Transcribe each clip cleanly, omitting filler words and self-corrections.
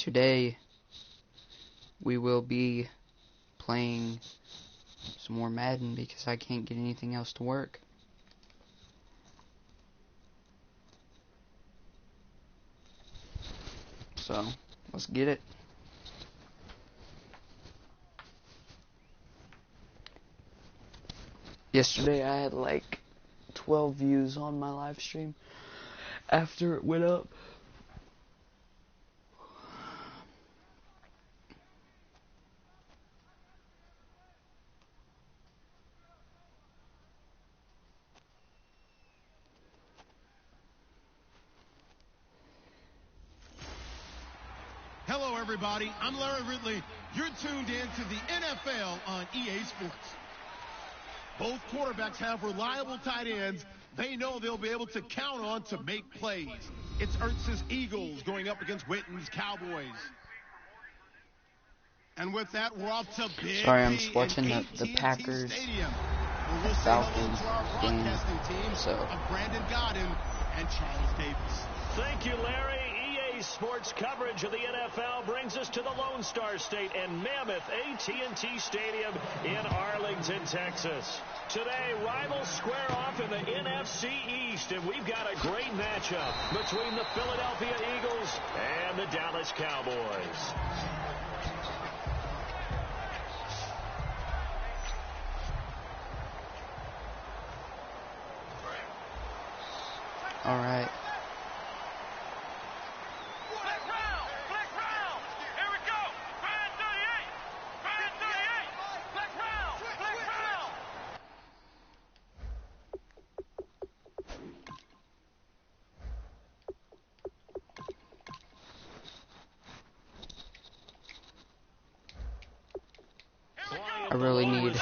today we will be playing some more Madden because I can't get anything else to work. So, let's get it. Yesterday I had like 12 views on my live stream after it went up. Hello everybody, I'm Larry Ridley. You're tuned in to the NFL on EA Sports. Both quarterbacks have reliable tight ends they know they'll be able to count on to make plays. It's Ertz's Eagles going up against Witten's Cowboys. And with that, we're off to Big Sorry, I'm B just watching in the AT&T Packers Stadium, where we'll say Falcons hello to our game. broadcasting team So of Brandon Godden and Charles Davis. Thank you, Larry. EA Sports coverage of the NFL brings us to the Lone Star State and mammoth AT&T Stadium in Arlington, Texas. Today, rivals square off in the NFC East, and we've got a great matchup between the Philadelphia Eagles and the Dallas Cowboys. all right. I really need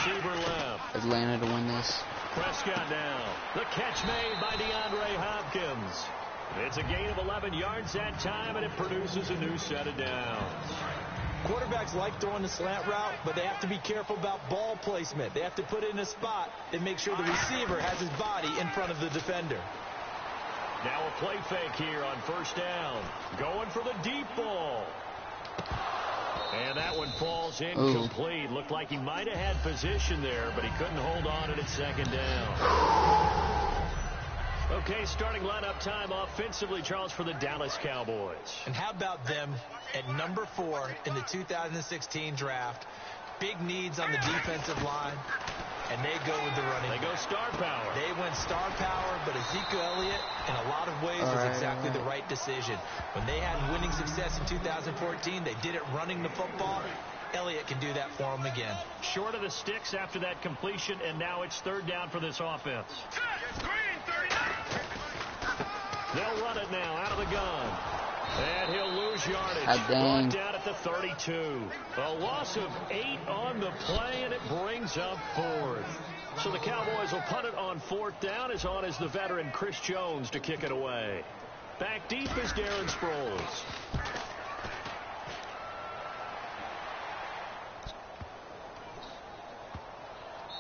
Atlanta to win this. Prescott now. The catch made by DeAndre Hopkins. It's a gain of 11 yards that time, and it produces a new set of downs. Quarterbacks like throwing the slant route, but they have to be careful about ball placement. They have to put it in a spot and make sure the receiver has his body in front of the defender. Now a play fake here on first down. Going for the deep ball. And that one falls incomplete. Looked like he might have had position there, but he couldn't hold on at second down. Okay, starting lineup time offensively, Charles, for the Dallas Cowboys. And how about them at number 4 in the 2016 draft? Big needs on the defensive line, and they go with the running. They go star power. They went star power, but Ezekiel Elliott, in a lot of ways, was exactly the right decision. When they had winning success in 2014, they did it running the football. Elliott can do that for them again. Short of the sticks after that completion, and now it's third down for this offense. They'll run it now out of the gun. And he'll lose yardage. Brought down at the 32. A loss of 8 on the play, and it brings up fourth. So the Cowboys will punt it on fourth down. As on is the veteran Chris Jones to kick it away. Back deep is Darren Sproles.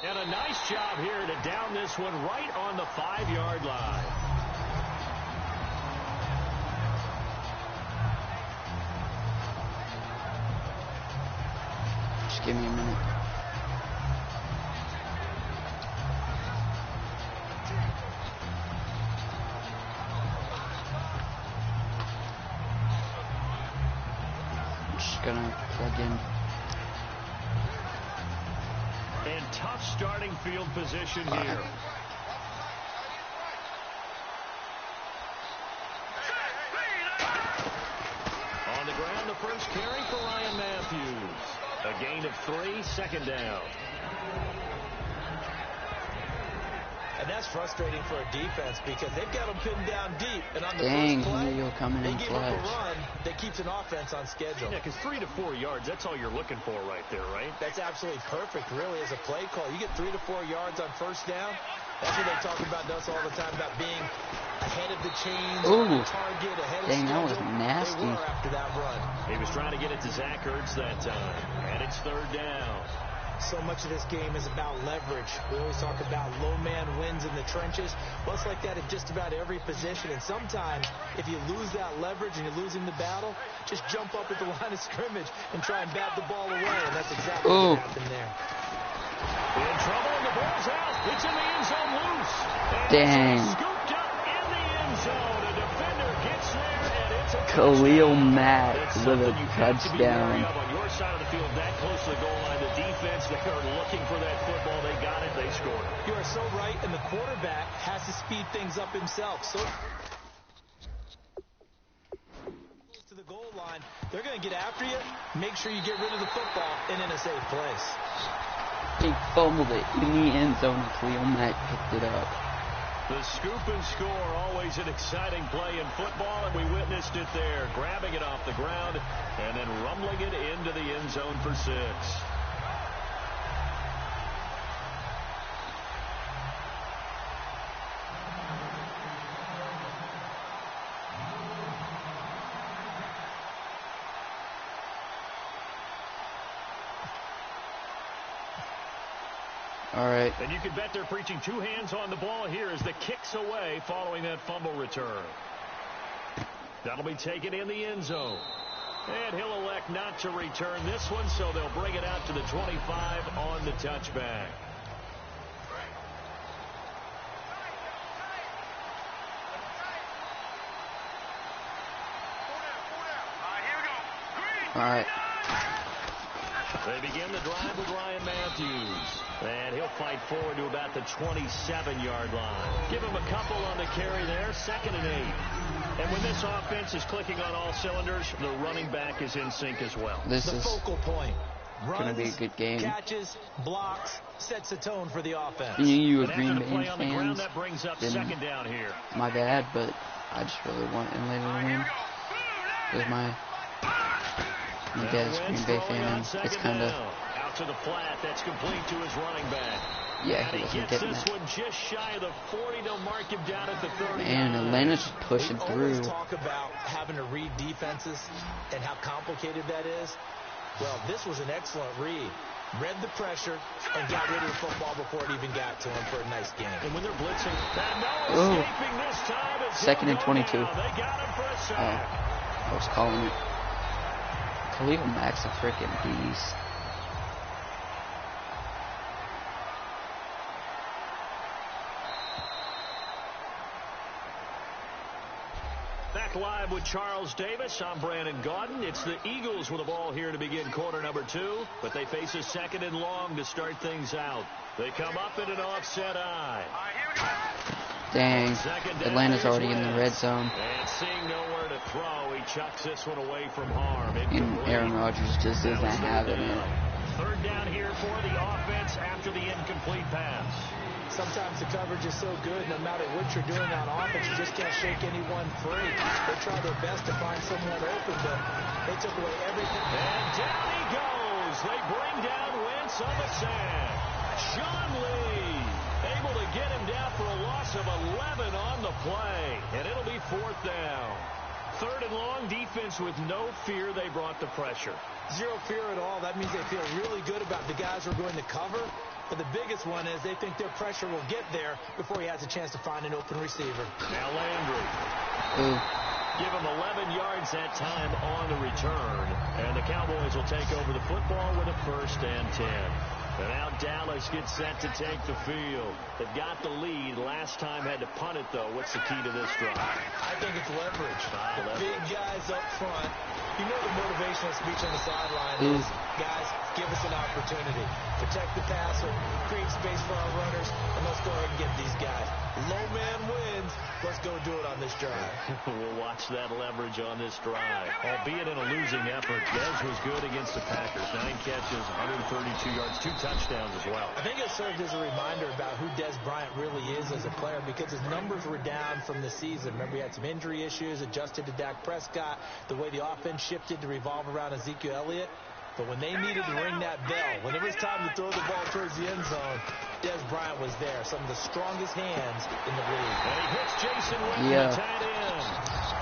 And a nice job here to down this one right on the 5-yard line. Just give me a minute. I'm just gonna plug in. And tough starting field position here. On the ground, the first carry for Ryan Matthews. A gain of 3, second down. And that's frustrating for a defense because they've got them pinned down deep. And on the Dang, first play, Julio coming they in give up a clutch. run that keeps an offense on schedule. Yeah, because 3 to 4 yards, that's all you're looking for right there, right? That's absolutely perfect, really, as a play call. You get 3 to 4 yards on first down. That's what they talk about to us all the time, about being ahead of the chains, target, ahead of Dang, schedule. that was nasty. They were after that run. He was trying to get it to Zach Ertz that time. And it's third down. So much of this game is about leverage. We always talk about low man wins in the trenches. Well, it's like that at just about every position. And sometimes, if you lose that leverage and you're losing the battle, just jump up at the line of scrimmage and try and bat the ball away. And that's exactly what happened there. In trouble, and the ball's out. It's in the end zone loose. Dang. Scooped up in the end zone. A defender gets there, and it's a Khalil Mack with a touchdown. On your side of the field, that close to the goal line, the defense, they are looking for that football. They got it. They scored. You are so right, and the quarterback has to speed things up himself. So to the goal line, they're going to get after you. Make sure you get rid of the football and in a safe place. He fumbled it in the end zone, and Khalil Mack picked it up. The scoop and score, always an exciting play in football, and we witnessed it there, grabbing it off the ground and then rumbling it into the end zone for 6. All right. And you can bet they're preaching 2 hands on the ball here as the kick's away following that fumble return. That'll be taken in the end zone. And he'll elect not to return this one, so they'll bring it out to the 25 on the touchback. All right. They begin the drive with Ryan Matthews. And he'll fight forward to about the 27-yard line. Give him a couple on the carry there, 2nd and 8. And when this offense is clicking on all cylinders, the running back is in sync as well. This is focal point. going to be a good game. Catches, blocks, sets the tone for the offense. You And a Green after the play Bay on the ground, fans, that brings up then 2nd down here. my bad, but I just really want Atlanta to win. Because my dad's a Green Bay fan, and it's kind of... Out to the flat, that's complete to his running back. Yeah, and he wasn't gets getting this that. one just shy of the 40. They'll mark him down at the 30. Man, Atlanta's just pushing We through. always talk about having to read defenses and how complicated that is. Well, this was an excellent read. Read the pressure and got rid of the football before it even got to him for a nice game. And when they're blitzing, no escaping this time. 2nd and 22. They got him for a sack. I was calling it. Khalil Mack's a freaking beast. Back live with Charles Davis. I'm Brandon Gaudin. It's the Eagles with the ball here to begin quarter number 2, but they face a 2nd and long to start things out. They come up in an offset eye. Dang, Atlanta's already in the red zone. And seeing nowhere to throw, he chucks this one away from harm. And Aaron Rodgers just isn't having it. 3rd down here for the offense after the incomplete pass. Sometimes the coverage is so good, no matter what you're doing on offense, you just can't shake anyone free. They try their best to find someone open, but they took away everything. And down he goes. They bring down Wentz on the sack. Sean Lee able to get him down for a loss of 11 on the play. And it'll be 4th down. 3rd and long, defense with no fear. They brought the pressure. Zero fear at all. That means they feel really good about the guys who are going to cover. But the biggest one is they think their pressure will get there before he has a chance to find an open receiver. Now Landry. Ooh. Give him 11 yards that time on the return. And the Cowboys will take over the football with a 1st and 10. And now Dallas gets set to take the field. They've got the lead. Last time had to punt it, though. What's the key to this drive? I think it's leverage. The big guys up front. You know the motivational speech on the sideline is, guys, give us an opportunity. Protect the passer, create space for our runners, and let's go ahead and get these guys. Low man wins. Let's go do it on this drive. We'll watch that leverage on this drive. Albeit in a losing effort, Dez was good against the Packers. 9 catches, 132 yards, 2 touchdowns as well. I think it served as a reminder about who Dez Bryant really is as a player because his numbers were down from the season. Remember, he had some injury issues, adjusted to Dak Prescott, the way the offense shifted to revolve around Ezekiel Elliott. But when they needed to ring that bell, when it was time to throw the ball towards the end zone, Dez Bryant was there. Some of the strongest hands in the league. And he hits Jason Witten, the tight end.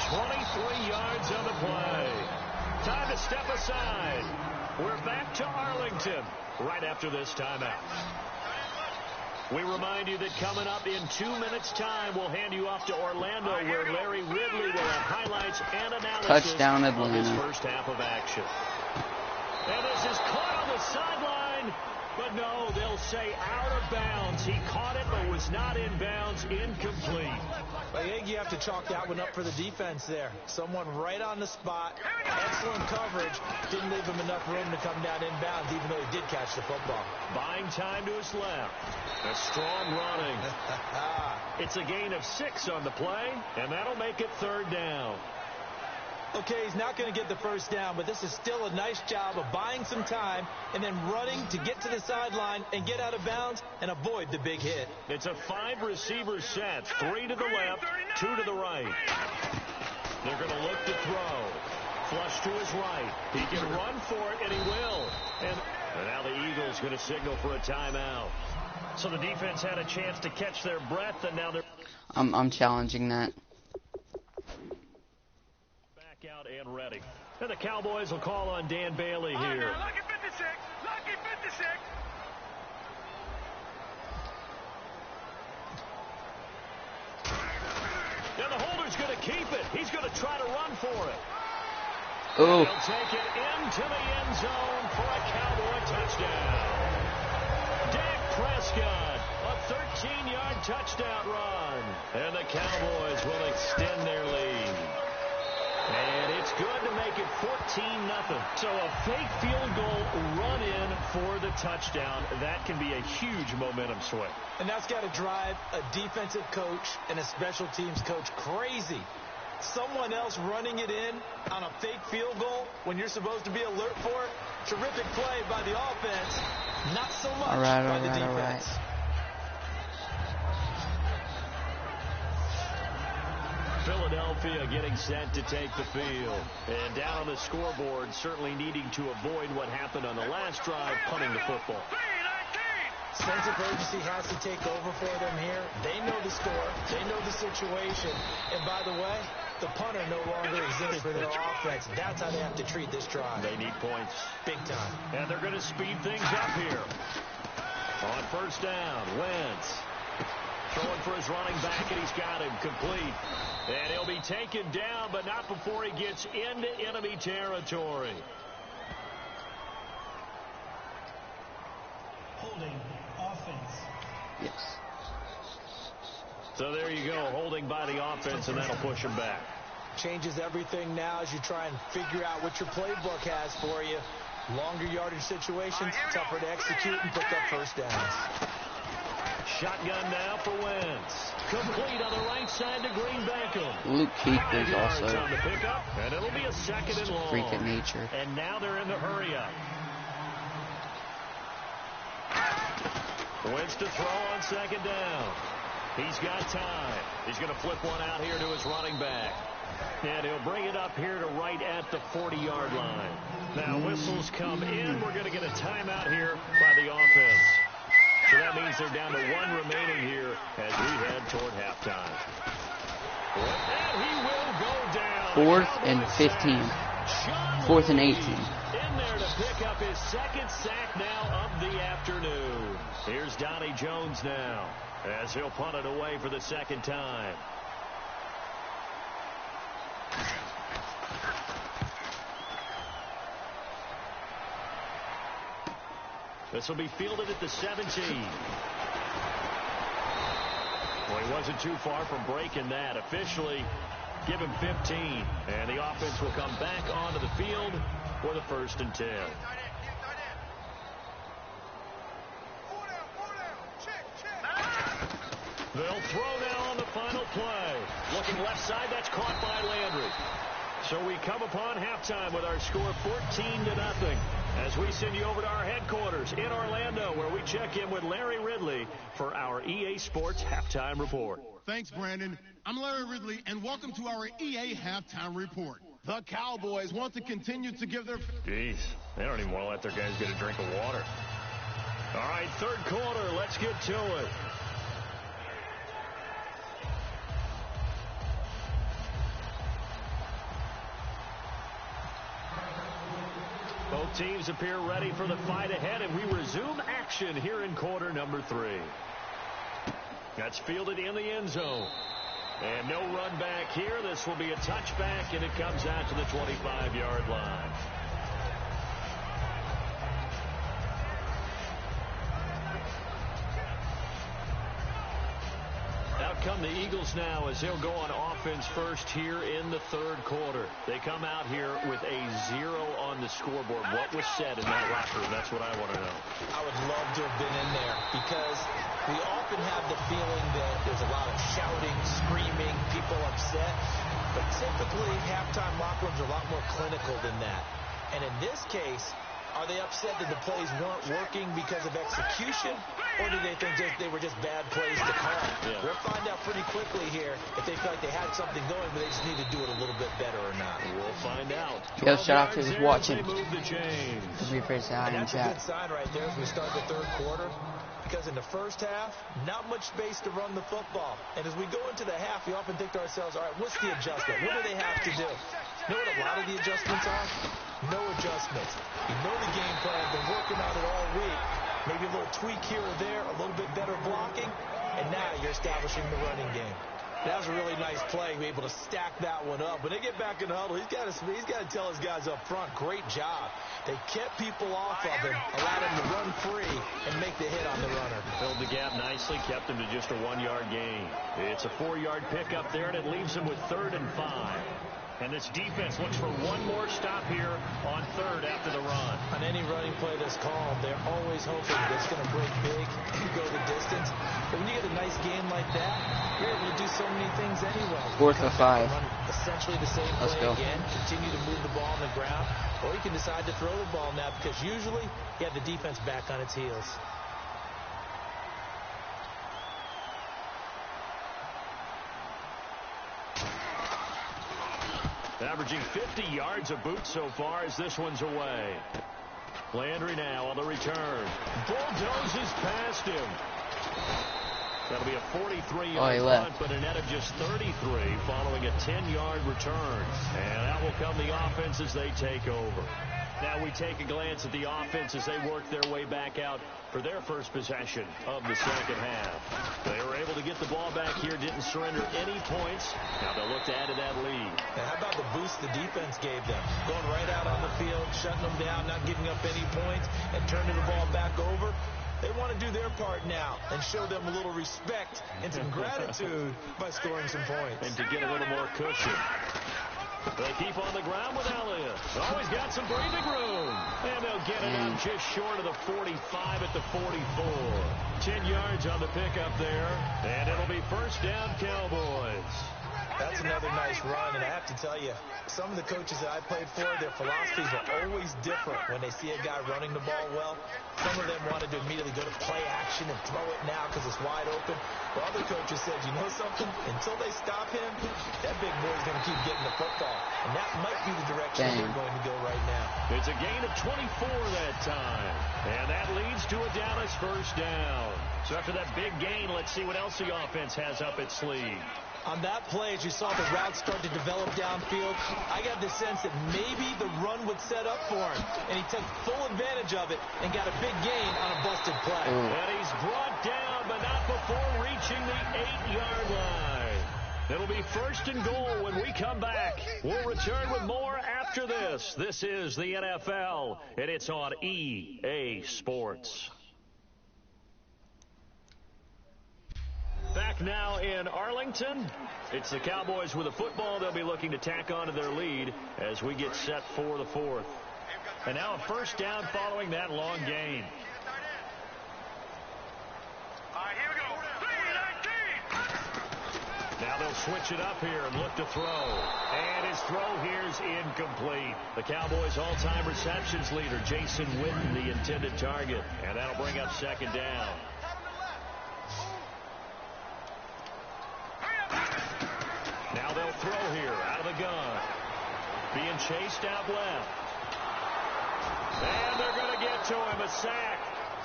23 yards on the play. Time to a step aside. We're back to Arlington right after this timeout. We remind you that coming up in 2 minutes' time, we'll hand you off to Orlando, where Larry Ridley will have highlights and analysis Touchdown, of Atlanta. his first half of action. And this is caught on the sideline, but no, they'll say out of bounds. He caught it, but was not in bounds, incomplete. I think you have to chalk that one up for the defense there. Someone right on the spot, excellent coverage, didn't leave him enough room to come down inbounds, even though he did catch the football. Buying time to his left. A strong running. It's a gain of 6 on the play, and that'll make it 3rd down. Okay, he's not going to get the first down, but this is still a nice job of buying some time and then running to get to the sideline and get out of bounds and avoid the big hit. It's a 5-receiver set, 3 to the left, 2 to the right. They're going to look to throw. Flush to his right. He can run for it, and he will. And now the Eagles going to signal for a timeout. So the defense had a chance to catch their breath, and now they're... I'm challenging that. Back out and ready. And the Cowboys will call on Dan Bailey here. Lucky 56. Lucky 56. And the holder's going to keep it. He's going to try to run for it. Oh. He'll take it into the end zone for a Cowboy touchdown. Dak Prescott, a 13-yard touchdown run. And the Cowboys will extend their lead. And it's good to make it 14-0. So a fake field goal run in for the touchdown. That can be a huge momentum swing. And that's got to drive a defensive coach and a special teams coach crazy. Someone else running it in on a fake field goal when you're supposed to be alert for it. Terrific play by the offense. Not so much by the defense. Philadelphia getting set to take the field. And down on the scoreboard, certainly needing to avoid what happened on the last drive, punting the football. Sense of urgency has to take over for them here. They know the score. They know the situation. And by the way, the punter no longer exists for their offense. That's how they have to treat this drive. They need points. Big time. And they're going to speed things up here. On first down, Wentz throwing for his running back, and he's got him complete. And he'll be taken down, but not before he gets into enemy territory. Holding offense. Yes. So there you go, holding by the offense, and that'll push him back. Changes everything now as you try and figure out what your playbook has for you. Longer yardage situations, tougher to execute and pick up first downs. Shotgun now for Wentz. Complete on the right side to Green Beckham. Luke Kuechly's also on the pickup, and it'll be a second and long. freak of nature. And now they're in the hurry up. Wentz to throw on second down. He's got time. He's going to flip one out here to his running back. And he'll bring it up here to right at the 40-yard line. Now whistles come in. We're going to get a timeout here by the offense. So that means they're down to 1 remaining here as we head toward halftime. And he will go down. 4th and 15. 4th and 18. In there to pick up his second sack now of the afternoon. Here's Donnie Jones now as he'll punt it away for the second time. This will be fielded at the 17. Well, he wasn't too far from breaking that. Officially, give him 15. And the offense will come back onto the field for the 1st and 10. They'll throw now on the final play. Looking left side, that's caught by Landry. So we come upon halftime with our score 14-0 as we send you over to our headquarters in Orlando, where we check in with Larry Ridley for our EA Sports Halftime Report. Thanks, Brandon. I'm Larry Ridley, and welcome to our EA Halftime Report. The Cowboys want to continue to give their... Jeez, they don't even want to let their guys get a drink of water. All right, 3rd quarter, let's get to it. Both teams appear ready for the fight ahead, and we resume action here in quarter number 3. That's fielded in the end zone. And no run back here. This will be a touchback, and it comes out to the 25-yard line. Out come the Eagles now as they'll go on offense first here in the third quarter. They come out here with a 0 on the scoreboard. What was said in that locker room? That's what I want to know. I would love to have been in there because we often have the feeling that there's a lot of shouting, screaming, people upset. But typically, halftime locker rooms are a lot more clinical than that. And in this case, are they upset that the plays weren't working because of execution, or do they think they were just bad plays to call? Yeah. We'll find out pretty quickly here if they feel like they had something going, but they just need to do it a little bit better or not. We'll find out. Yo, shout out to who's watching. Move the chains. Don't be afraid to say hi in That's a chat. good sign right there as we start the third quarter, because in the first half, not much space to run the football. And as we go into the half, we often think to ourselves, all right, what's the adjustment? What do they have to do? You know what a lot of the adjustments are? No adjustments. You know the game plan, been working on it all week. Maybe a little tweak here or there, a little bit better blocking, and now you're establishing the running game. That was a really nice play, be able to stack that one up. When they get back in the huddle, he's got to tell his guys up front, great job. They kept people off of him, allowed him to run free and make the hit on the runner. Filled the gap nicely, kept him to just a 1-yard gain. It's a 4-yard pickup there, and it leaves him with 3rd and 5. And this defense looks for one more stop here on 3rd after the run. On any running play that's called, they're always hoping that it's going to break big, go the distance. But when you get a nice gain like that, you're able to do so many things anyway. 4th and 5. Run essentially the same Let's play go. again, continue to move the ball on the ground, or you can decide to throw the ball now because usually you have the defense back on its heels. Averaging 50 yards a boot so far as this one's away. Landry now on the return. Bulldozes past him. That'll be a 43-yard punt, but a net of just 33 following a 10-yard return. And that will come the offense as they take over. Now we take a glance at the offense as they work their way back out for their first possession of the second half. They were able to get the ball back here, didn't surrender any points. Now they'll look to add to that lead. And how about the boost the defense gave them? Going right out on the field, shutting them down, not giving up any points, and turning the ball back over. They want to do their part now and show them a little respect and some gratitude by scoring some points. And to get a little more cushion. They keep on the ground with Elliott. Always got some breathing room. And they'll get it up just short of the 45 at the 44. 10 yards on the pickup there. And it'll be first down, Cowboys. That's another nice run, and I have to tell you, some of the coaches that I played for, their philosophies are always different when they see a guy running the ball well. Some of them wanted to immediately go to play action and throw it now because it's wide open. But other coaches said, you know something? Until they stop him, that big boy's going to keep getting the football. And that might be the direction they're going to go right now. It's a gain of 24 that time. And that leads to a Dallas first down. So after that big gain, let's see what else the offense has up its sleeve. On that play, as you saw the route start to develop downfield, I got the sense that maybe the run would set up for him. And he took full advantage of it and got a big gain on a busted play. And he's brought down, but not before reaching the 8-yard line. It'll be first and goal when we come back. We'll return with more after this. This is the NFL, and it's on EA Sports. Back now in Arlington. It's the Cowboys with a football. They'll be looking to tack on to their lead as we get set for the 4th. And now a first down following that long gain. Here we go. 19. Now they'll switch it up here and look to throw. And his throw here's incomplete. The Cowboys' all-time receptions leader, Jason Witten, the intended target. And that'll bring up second down. Now they'll throw here out of the gun. Being chased out left. And they're going to get to him. A sack.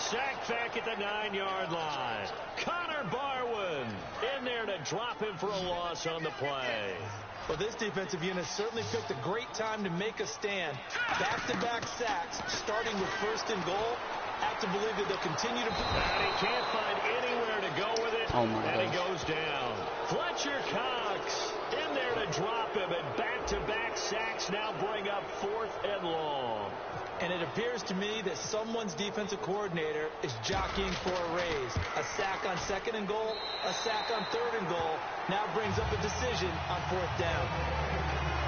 Sacked back at the 9-yard line. Connor Barwin in there to drop him for a loss on the play. Well, this defensive unit certainly picked a great time to make a stand. Back-to-back sacks, starting with 1st and goal. Have to believe that they'll continue to... And he can't find anywhere to go with it. Oh my and he gosh. goes down. Fletcher Cox in there to drop him. And back-to-back sacks now bring up 4th and long. And it appears to me that someone's defensive coordinator is jockeying for a raise. A sack on 2nd and goal, a sack on 3rd and goal, now brings up a decision on 4th down.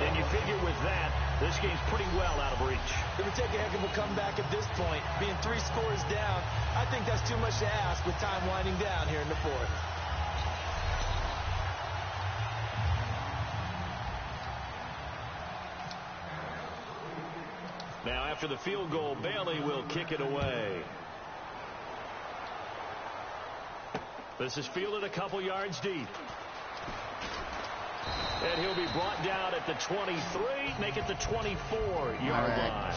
And you figure with that, this game's pretty well out of reach. It would take a heck of a comeback at this point. Being 3 scores down, I think that's too much to ask with time winding down here in the 4th. Now, after the field goal, Bailey will kick it away. This is fielded a couple yards deep. And he'll be brought down at the 23, make it the 24-yard line.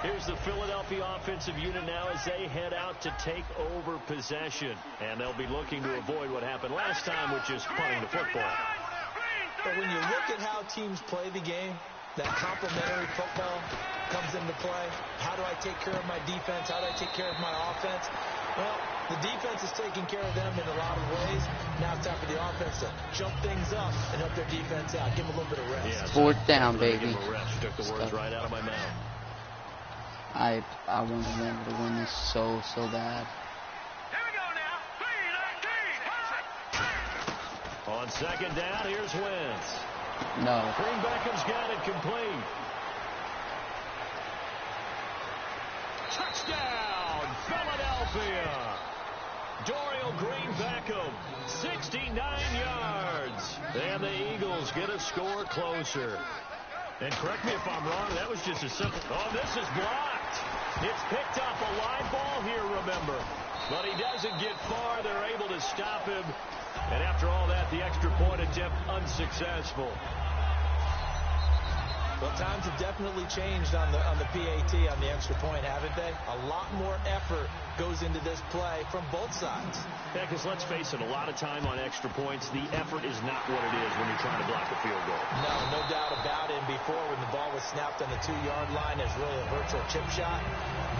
Here's the Philadelphia offensive unit now as they head out to take over possession. And they'll be looking to avoid what happened last time, which is punting the football. But when you look at how teams play the game, that complementary football comes into play. How do I take care of my defense? How do I take care of my offense? Well, the defense is taking care of them in a lot of ways. Now it's time for the offense to jump things up and help their defense out. Give them a little bit of rest. Yeah, 4th down, give baby. them a rest. You took the words right out of my mouth. I wanted them to win this so bad. Here we go now. 3-19. On 2nd down, here's Wentz. No. Green Beckham's got it complete. Touchdown, Philadelphia. Dorial Green Beckham, 69 yards. And the Eagles get a score closer. And correct me if I'm wrong, that was just a simple... Oh, this is blocked. It's picked up a live ball here, remember. But he doesn't get far. They're able to stop him. And after all that, the extra point attempt unsuccessful. Well, times have definitely changed on the PAT, on the extra point, haven't they? A lot more effort goes into this play from both sides. Yeah, because let's face it, a lot of time on extra points, the effort is not what it is when you're trying to block a field goal. No doubt about it. And before, when the ball was snapped on the 2-yard line, there's really a virtual chip shot.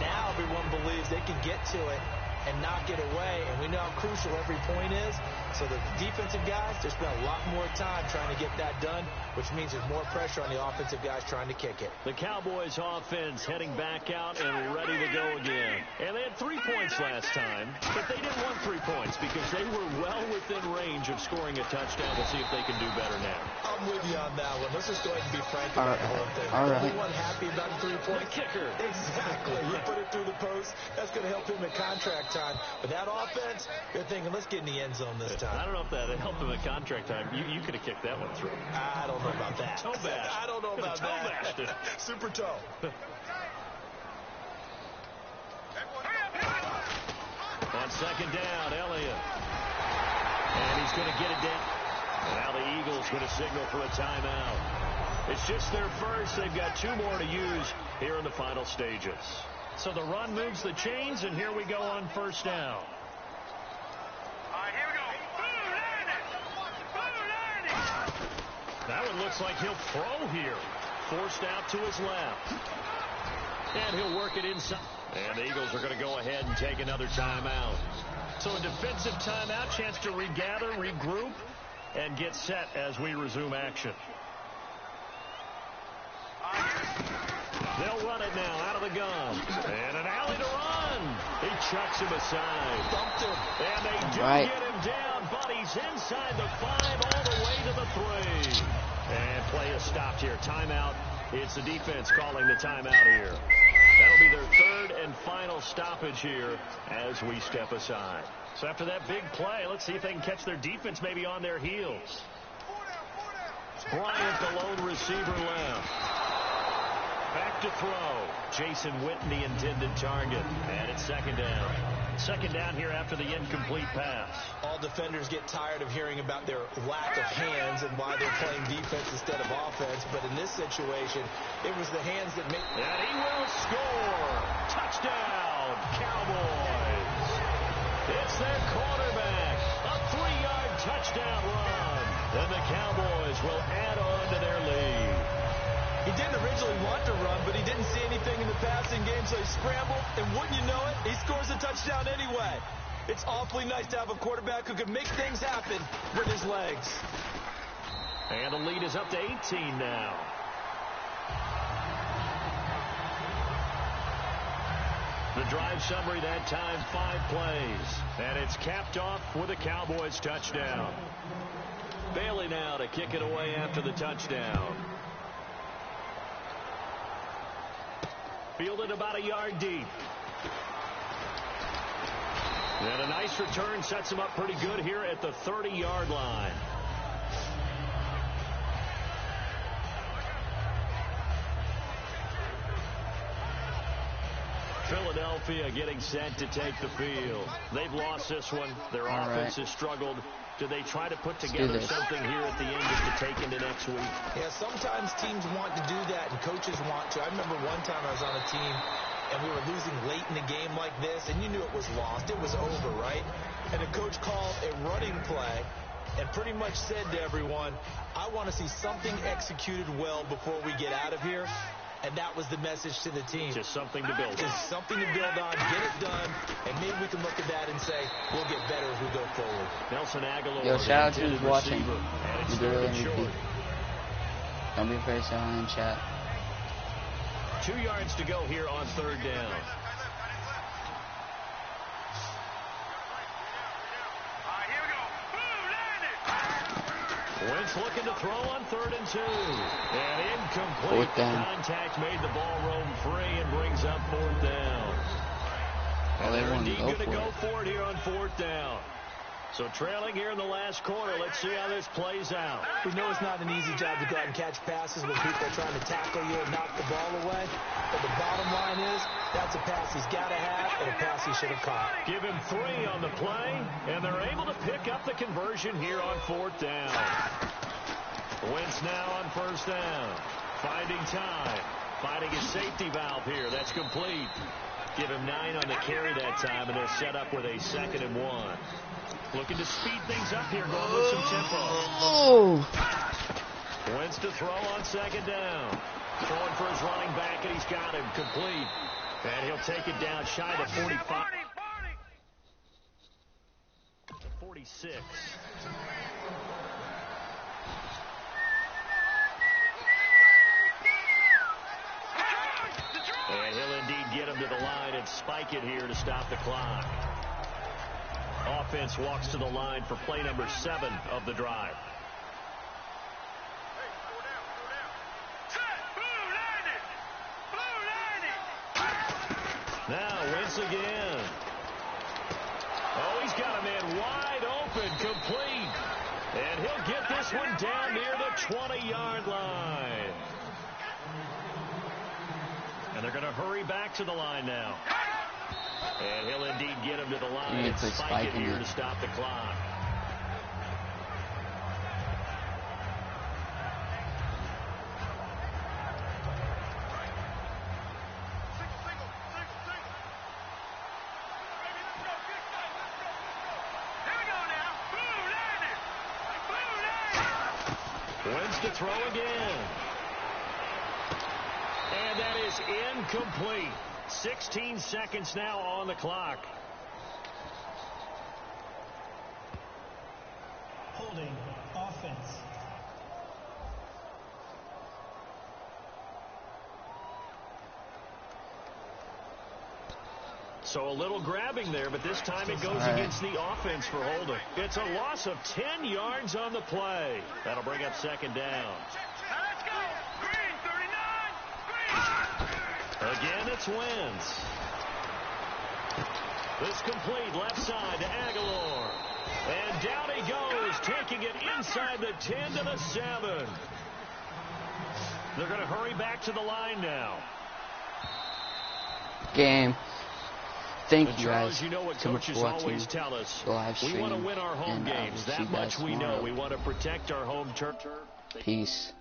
Now everyone believes they can get to it and knock it away, and we know how crucial every point is. So the defensive guys, they spend a lot more time trying to get that done, which means there's more pressure on the offensive guys trying to kick it. The Cowboys offense heading back out and ready to go again. And they had 3 points last time, but they didn't want 3 points because they were well within range of scoring a touchdown. We'll see if they can do better now. I'm with you on that one. Let's just go ahead and be frank about the whole thing. All right. Everyone happy about the 3 points? The kicker. Exactly. You put it through the post. That's going to help him in contract time. But that offense, you're thinking, let's get in the end zone this time. I don't know if that helped him in contract time. You could have kicked that one through. I don't know about that. Toe bash. I don't know about Toe that. bashed it. Super toe. On 2nd down, Elliott. And he's going to get it down. Now the Eagles going to signal for a timeout. It's just their first. They've got 2 more to use here in the final stages. So the run moves the chains, and here we go on 1st down. Here we go. That one looks like he'll throw here. Forced out to his left. And he'll work it inside. And the Eagles are going to go ahead and take another timeout. So a defensive timeout, chance to regather, regroup, and get set as we resume action. They'll run it now out of the gun. And an alley to run. He chucks him aside. Dumped him. And they do get him down, but he's inside the 5 all the way to the 3. And play is stopped here. Timeout. It's the defense calling the timeout here. That'll be their 3rd and final stoppage here as we step aside. So after that big play, let's see if they can catch their defense maybe on their heels. Bryant, the lone receiver left. Back to throw. Jason Witten, the intended target. And it's second down. Second down here after the incomplete pass. All defenders get tired of hearing about their lack of hands and why they're playing defense instead of offense. But in this situation, it was the hands that made... And he will score. Touchdown, Cowboys. It's their quarterback. A 3-yard touchdown run. And the Cowboys will add on to their lead. He didn't originally want to run, but he didn't see anything in the passing game, so he scrambled, and wouldn't you know it, he scores a touchdown anyway. It's awfully nice to have a quarterback who can make things happen with his legs. And the lead is up to 18 now. The drive summary that time, 5 plays. And it's capped off with a Cowboys touchdown. Bailey now to kick it away after the touchdown. Fielded about a yard deep. And a nice return sets him up pretty good here at the 30-yard line. Philadelphia getting set to take the field. They've lost this one. Their offense has struggled. Do they try to put together something here at the end just to take into next week? Yeah, sometimes teams want to do that and coaches want to. I remember one time I was on a team and we were losing late in a game like this, and you knew it was lost. It was over, right? And the coach called a running play and pretty much said to everyone, I want to see something executed well before we get out of here. And that was the message to the team. Just something to build on. Just something to build on, get it done, and maybe we can look at that and say, we'll get better as we go forward. Nelson Aguilar. Yo, shout out to who's watching. You do really MVP. Don't be afraid to say hi in chat. 2 yards to go here on third down. Wentz looking to throw on 3rd and 2. And incomplete. Contact made the ball roam free and brings up 4th down. Oh, they want to going to go for it here on 4th down. So trailing here in the last quarter. Let's see how this plays out. We know it's not an easy job to go out and catch passes when people are trying to tackle you and knock the ball away. But the bottom line is, that's a pass he's got to have and a pass he should have caught. Give him 3 on the play, and they're able to pick up the conversion here on 4th down. Wentz now on 1st down. Finding time. Finding his safety valve here. That's complete. Give him 9 on the carry that time, and they're set up with a 2nd and 1. Looking to speed things up here, going with some tempo. Wentz to throw on 2nd down. Throwing for his running back, and he's got him complete. And he'll take it down shy of 45. To 46. And he'll indeed get him to the line and spike it here to stop the clock. Offense walks to the line for play number 7 of the drive. Now Wentz again. Oh, he's got a man wide open, complete. And he'll get this one down near the 20-yard line. And they're going to hurry back to the line now. And he'll indeed get him to the line and spike it here to stop the clock. Wentz to throw again. And that is incomplete. 16 seconds now on the clock. Holding offense. So a little grabbing there, but this time it goes against the offense for holding. It's a loss of 10 yards on the play. That'll bring up 2nd down. Let's go. Green, 39. Green. Again, it's Wentz. This complete left side to Aguilar. And down he goes, taking it inside the 10 to the 7. They're going to hurry back to the line now. game. Thank you Charles, guys you know what so much coaches for watching always tell us. the live stream. We want to win our home and games. we'll see That you guys much we know. tomorrow. We want to protect our home turf. Peace.